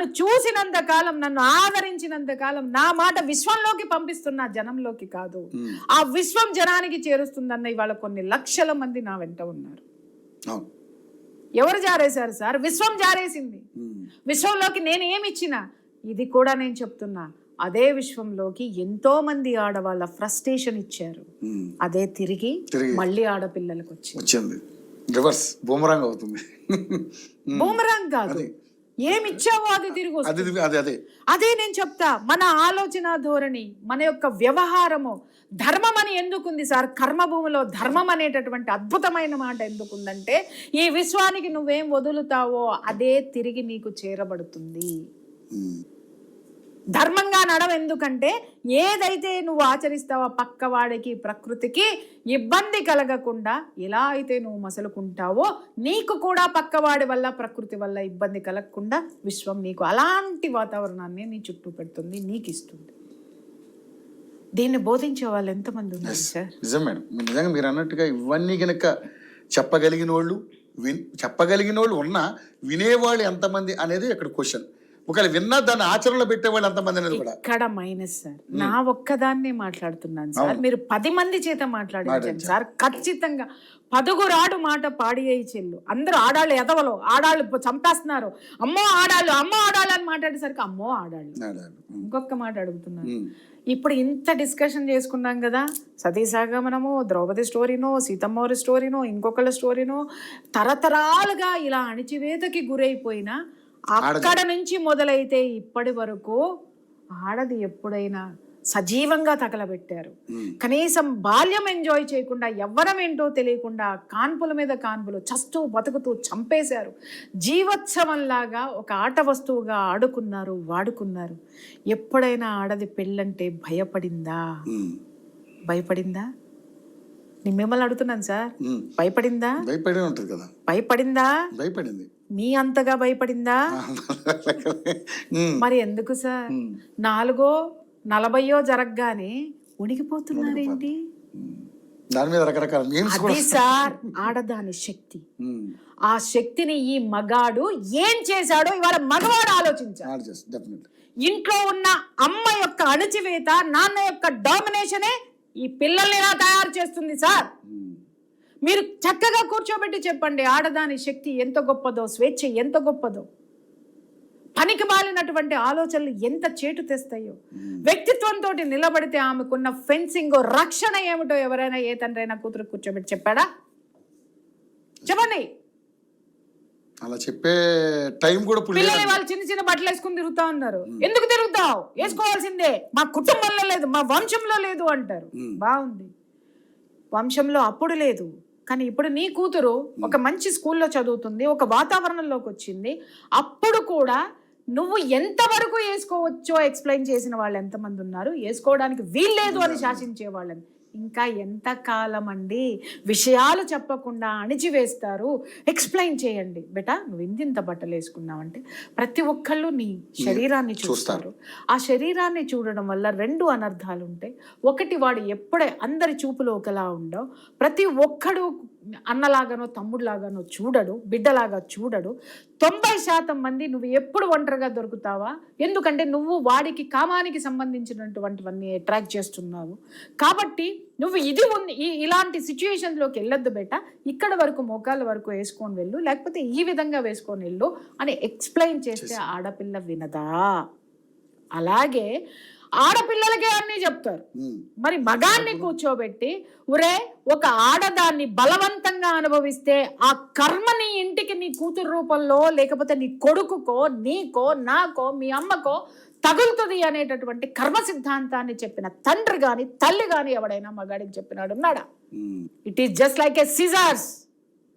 నన్ను చూసినంత కాలం, నన్ను ఆదరించినంత కాలం నా మాట విశ్వంలోకి పంపిస్తున్నా, జనంలోకి కాదు. ఆ విశ్వం జనానికి చేరుస్తుందన్న ఇవాళ కొన్ని లక్షల మంది నా వెంట ఉన్నారు. ఎవరు జారేశారు సార్? విశ్వం జారేసింది. విశ్వంలోకి నేను ఏమిచ్చినా, ఇది కూడా నేను చెప్తున్నా, అదే విశ్వంలోకి ఎంతో మంది ఆడవాళ్ళ ఫ్రస్ట్రేషన్ ఇచ్చారు. అదే తిరిగి మళ్ళీ ఆడపిల్లలకు వచ్చింది. రివర్స్ బూమరాంగ్ అవుతుంది. బూమరాంగ్ కాదు, ఏమిచ్చావో అది తిరిగి వస్తుంది. అదే నేను చెప్తా, మన ఆలోచన ధోరణి, మన యొక్క వ్యవహారము. ధర్మం అని ఎందుకుంది సార్? కర్మభూమిలో ధర్మం అనేటటువంటి అద్భుతమైన మాట ఎందుకుందంటే, ఈ విశ్వానికి నువ్వేం వదులుతావో అదే తిరిగి నీకు చేరబడుతుంది. ధర్మంగా నడవ. ఎందుకంటే ఏదైతే నువ్వు ఆచరిస్తావో పక్కవాడికి, ప్రకృతికి ఇబ్బంది కలగకుండా ఎలా అయితే నువ్వు మసలుకుంటావో, నీకు కూడా పక్కవాడి వల్ల, ప్రకృతి వల్ల ఇబ్బంది కలగకుండా విశ్వం నీకు అలాంటి వాతావరణాన్ని నీ చుట్టూ పెడుతుంది, నీకు ఇస్తుంది. దీన్ని బోధించే వాళ్ళు ఎంతమంది ఉన్నారు సార్? నిజం మేడం, నిజంగా మీరు అన్నట్టుగా ఇవన్నీ కనుక చెప్పగలిగిన వాళ్ళు ఉన్నా వినేవాళ్ళు ఎంతమంది అనేది ఇక్కడ క్వశ్చన్. ఒకవేళ విన్నా దాన్ని ఆచరణలో పెట్టేవాళ్ళు ఎంతమంది అనేది కూడా ఇక్కడ మైనస్ సార్. నా ఒక్కదాన్నే మాట్లాడుతున్నాను సార్, మీరు 10 మంది చేత మాట్లాడించండి సార్. ఖచ్చితంగా 10 మాట పాడి అయి చెల్లు. అందరూ ఆడాళ్ళు ఎదవలో, ఆడాళ్ళు చంపేస్తున్నారు, అమ్మో ఆడాళ్ళు, అమ్మో ఆడాళ్ళు అని మాట్లాడేసరికి అమ్మో ఆడాళ్ళు. ఇంకొక మాట అడుగుతున్నాను, ఇప్పుడు ఇంత డిస్కషన్ చేసుకున్నాం కదా, సతీసాగమనము, ద్రౌపది స్టోరీనో, సీతమ్మవారి స్టోరీనో, ఇంకొకళ్ళ స్టోరీనో, తరతరాలుగా ఇలా అణిచివేతకి గురైపోయినా అక్కడ నుంచి మొదలైతే ఇప్పటి వరకు ఆడది ఎప్పుడైనా సజీవంగా తగలబెట్టారు. కనీసం బాల్యం ఎంజాయ్ చేయకుండా, ఎవ్వరం ఏంటో తెలియకుండా కాన్పుల మీద కాన్పులు, చస్తూ బతుకుతూ చంపేశారు. జీవోత్సవంలాగా ఒక ఆట వస్తువుగా ఆడుకున్నారు, వాడుకున్నారు. ఎప్పుడైనా ఆడది పెళ్ళంటే భయపడిందా? నేను మిమ్మల్ని అడుగుతున్నాను సార్, భయపడిందా? భయపడిందా? మీ అంతగా భయపడిందా? మరి ఎందుకు సార్ 4:40 జరగగానే ఉనికిపోతున్నారేంటి? అది సార్ ఆడదాని శక్తి. ఆ శక్తిని ఈ మగాడు ఏం చేశాడో ఇవాళ మగవాడు ఆలోచించాడు. ఇంట్లో ఉన్న అమ్మ యొక్క అణచివేత, నాన్న యొక్క డామినేషనే ఈ పిల్లల్ని ఎలా తయారు చేస్తుంది సార్? మీరు చక్కగా కూర్చోబెట్టి చెప్పండి, ఆడదాని శక్తి ఎంత గొప్పదో, స్వేచ్ఛ ఎంత గొప్పదో, పనికి మాలినటువంటి ఆలోచనలు ఎంత చేటు తెస్తాయో. వ్యక్తిత్వంతో నిలబడితే ఆమెకున్న ఫెన్సింగ్, రక్షణ ఏమిటో ఎవరైనా ఏ తండ్రైనా కూతురు కూర్చోబెట్టి చెప్పాడా? చెప్పండి. అలా చెప్పే టైం కూడా పిల్లలు వాళ్ళు చిన్న చిన్న బట్టలు వేసుకుని తిరుగుతా ఉన్నారు. ఎందుకు తిరుగుతావు? వేసుకోవాల్సిందే, మా కుటుంబంలో లేదు, మా వంశంలో లేదు అంటారు. బాగుంది, వంశంలో అప్పుడు లేదు, కానీ ఇప్పుడు నీ కూతురు ఒక మంచి స్కూల్లో చదువుతుంది, ఒక వాతావరణంలోకి వచ్చింది, అప్పుడు కూడా నువ్వు ఎంతవరకు వేసుకోవచ్చో ఎక్స్ప్లెయిన్ చేసిన వాళ్ళు ఎంతమంది ఉన్నారు? వేసుకోవడానికి వీల్లేదు అని శాసించే వాళ్ళని ఇంకా ఎంత కాలం అండి? విషయాలు చెప్పకుండా అణిచివేస్తారు. ఎక్స్ప్లెయిన్ చేయండి, బేటా నువ్వు ఇంత బట్టలు వేసుకున్నావంటే. ప్రతి ఒక్కళ్ళు నీ శరీరాన్ని చూస్తారు. ఆ శరీరాన్ని చూడడం వల్ల 2 అనర్థాలు ఉంటాయి. ఒకటి, వాడు ఎప్పుడే అందరి చూపులో ఒకలా ఉండవు. ప్రతి ఒక్కడు అన్నలాగానో తమ్ముడులాగానో చూడడు, బిడ్డలాగా చూడడు. 90% మంది నువ్వు ఎప్పుడు ఒంటరిగా దొరుకుతావా? ఎందుకంటే నువ్వు వాడికి కామానికి సంబంధించినటువంటివన్నీ అట్రాక్ట్ చేస్తున్నావు. కాబట్టి నువ్వు ఇలాంటి సిచ్యుయేషన్లోకి వెళ్ళొద్దు బేట, ఇక్కడ వరకు మోకాళ్ళ వరకు వేసుకొని వెళ్ళు, లేకపోతే ఈ విధంగా వేసుకొని వెళ్ళు అని ఎక్స్ప్లెయిన్ చేస్తే ఆడపిల్ల వినదా? అలాగే ఆడపిల్లలకే అన్నీ చెప్తారు. మరి మగాన్ని కూర్చోబెట్టి ఒరే ఒక ఆడదాన్ని బలవంతంగా అనుభవిస్తే ఆ కర్మ నీ ఇంటికి, నీ కూతురు రూపంలో, లేకపోతే నీ కొడుకుకో, నీకో, నాకో, మీ అమ్మకో తగులుతుంది అనేటటువంటి కర్మ సిద్ధాంతాన్ని చెప్పిన తండ్రి గాని, తల్లి గాని ఎవడైనా మగాడికి చెప్పినాడు ఉన్నాడా? It is just like A scissors.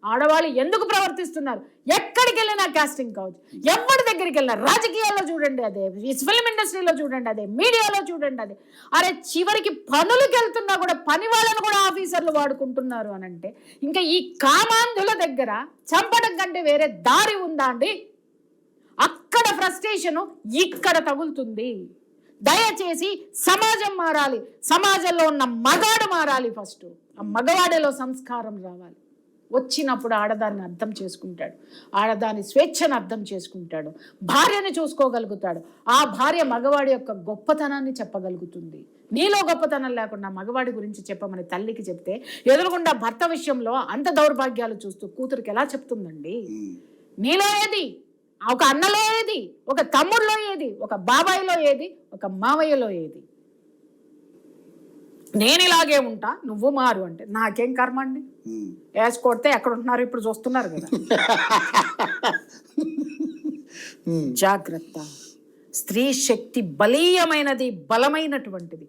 ఆడవాళ్ళు ఎందుకు ప్రవర్తిస్తున్నారు? ఎక్కడికి వెళ్ళినా కాస్టింగ్ కావచ్చు, ఎవరి దగ్గరికి వెళ్ళినా, రాజకీయాల్లో చూడండి అదే, ఫిల్మ్ ఇండస్ట్రీలో చూడండి అదే, మీడియాలో చూడండి అదే. అరే చివరికి పనులకు వెళ్తున్నా కూడా పని వాళ్ళను కూడా ఆఫీసర్లు వాడుకుంటున్నారు అని అంటే ఇంకా ఈ కామాంధుల దగ్గర చంపడం కంటే వేరే దారి ఉందా అండి? అక్కడ ఫ్రస్ట్రేషను ఇక్కడ తగులుతుంది. దయచేసి సమాజం మారాలి, సమాజంలో ఉన్న మగాడు మారాలి. ఫస్ట్ ఆ మగవాడిలో సంస్కారం రావాలి. వచ్చినప్పుడు ఆడదాన్ని అర్థం చేసుకుంటాడు, ఆడదాని స్వేచ్ఛను అర్థం చేసుకుంటాడు, భార్యని చూసుకోగలుగుతాడు. ఆ భార్య మగవాడి యొక్క గొప్పతనాన్ని చెప్పగలుగుతుంది. నీలో గొప్పతనం లేకుండా మగవాడి గురించి చెప్పమని తల్లికి చెప్తే ఎదురుగుండా భర్త విషయంలో అంత దౌర్భాగ్యాలు చూస్తూ కూతురికి ఎలా చెప్తుందండి? నీలో ఏది? ఒక అన్నలో ఏది? ఒక తమ్ముడిలో ఏది? ఒక బాబాయిలో ఏది? ఒక మావయ్యలో ఏది? నేను ఇలాగే ఉంటా, నువ్వు మారు అంటే నాకేం కర్మ అండి? వేసి కొడితే ఎక్కడ ఉంటున్నారు ఇప్పుడు చూస్తున్నారు కదా. జాగ్రత్త. స్త్రీ శక్తి బలీయమైనది, బలమైనటువంటిది.